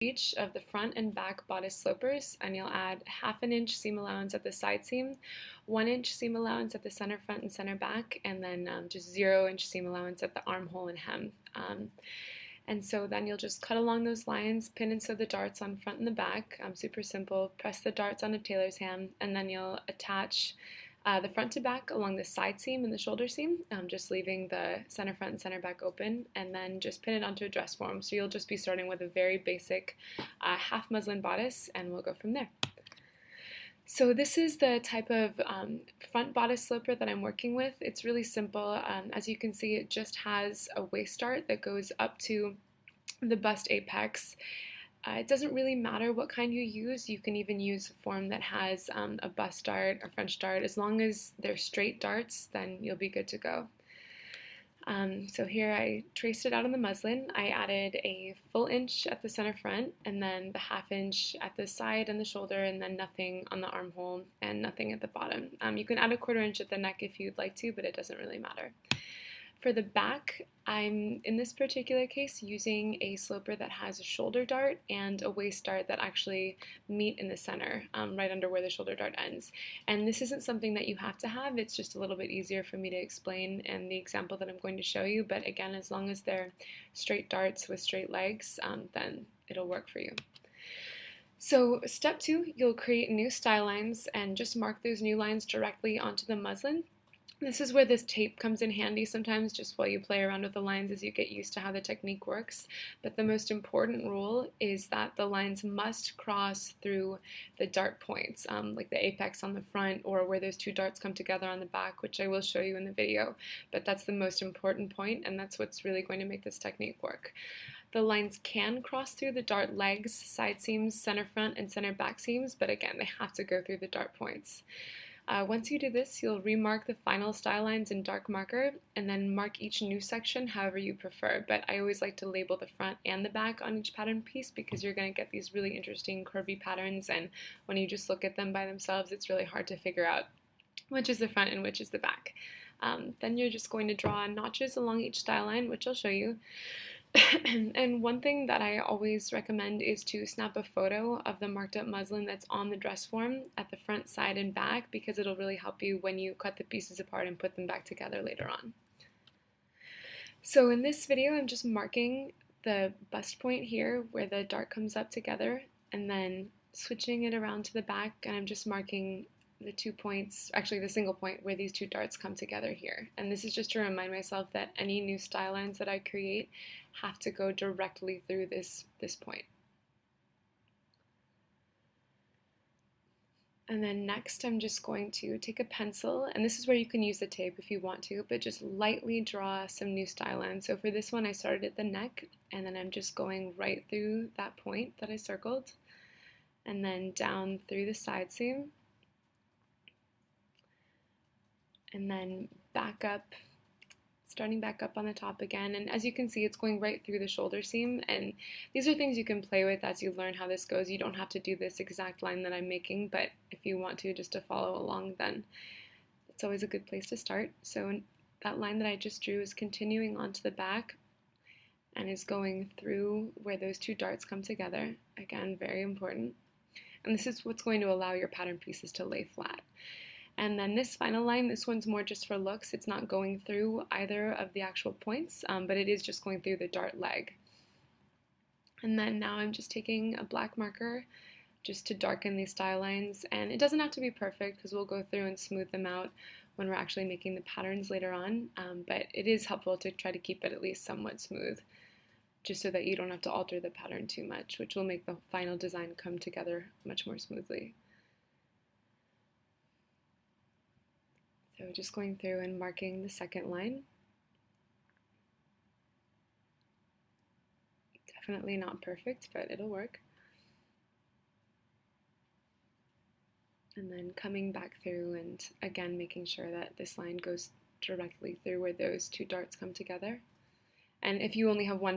each of the front and back bodice slopers, and you'll add 1/2 inch seam allowance at the side seam, 1 inch seam allowance at the center front and center back, and then just 0-inch seam allowance at the armhole and hem. And so then you'll just cut along those lines, pin and sew the darts on front and the back, super simple, press the darts on a tailor's ham, and then you'll attach the front to back along the side seam and the shoulder seam, just leaving the center front and center back open, and then just pin it onto a dress form. So you'll just be starting with a very basic half muslin bodice, and we'll go from there. So this is the type of front bodice sloper that I'm working with. It's really simple. As you can see, it just has a waist dart that goes up to the bust apex. It doesn't really matter what kind you use. You can even use a form that has a bust dart or French dart. As long as they're straight darts, then you'll be good to go. So here I traced it out on the muslin. I added a full inch at the center front, and then the 1/2 inch at the side and the shoulder, and then nothing on the armhole and nothing at the bottom. You can add a 1/4 inch at the neck if you'd like to, but it doesn't really matter. For the back, I'm, in this particular case, using a sloper that has a shoulder dart and a waist dart that actually meet in the center, right under where the shoulder dart ends. And this isn't something that you have to have, it's just a little bit easier for me to explain in the example that I'm going to show you, but again, as long as they're straight darts with straight legs, then it'll work for you. So step 2, you'll create new style lines and just mark those new lines directly onto the muslin. This is where this tape comes in handy sometimes, just while you play around with the lines as you get used to how the technique works. But the most important rule is that the lines must cross through the dart points, like the apex on the front or where those 2 darts come together on the back, which I will show you in the video. But that's the most important point, and that's what's really going to make this technique work. The lines can cross through the dart legs, side seams, center front, and center back seams, but again, they have to go through the dart points. Once you do this, you'll remark the final style lines in dark marker, and then mark each new section however you prefer. But I always like to label the front and the back on each pattern piece because you're going to get these really interesting curvy patterns, and when you just look at them by themselves, it's really hard to figure out which is the front and which is the back. Then you're just going to draw notches along each style line, which I'll show you. And one thing that I always recommend is to snap a photo of the marked up muslin that's on the dress form at the front, side, and back, because it'll really help you when you cut the pieces apart and put them back together later on. So in this video, I'm just marking the bust point here where the dart comes up together, and then switching it around to the back, and I'm just marking the 2 points, actually the single point where these 2 darts come together here. And this is just to remind myself that any new style lines that I create have to go directly through this point. And then next I'm just going to take a pencil, and this is where you can use the tape if you want to, but just lightly draw some new style lines. So for this one I started at the neck, and then I'm just going right through that point that I circled, and then down through the side seam, and then back up, starting back up on the top again. And as you can see, it's going right through the shoulder seam, and these are things you can play with as you learn how this goes. You don't have to do this exact line that I'm making, but if you want to, just to follow along, then it's always a good place to start. So that line that I just drew is continuing onto the back and is going through where those 2 darts come together. Again, very important. And this is what's going to allow your pattern pieces to lay flat. And then this final line, this one's more just for looks. It's not going through either of the actual points, but it is just going through the dart leg. And then now I'm just taking a black marker just to darken these style lines. And it doesn't have to be perfect because we'll go through and smooth them out when we're actually making the patterns later on. But it is helpful to try to keep it at least somewhat smooth, just so that you don't have to alter the pattern too much, which will make the final design come together much more smoothly. So just going through and marking the second line. Definitely not perfect, but it'll work. And then coming back through and again making sure that this line goes directly through where those 2 darts come together. And if you only have one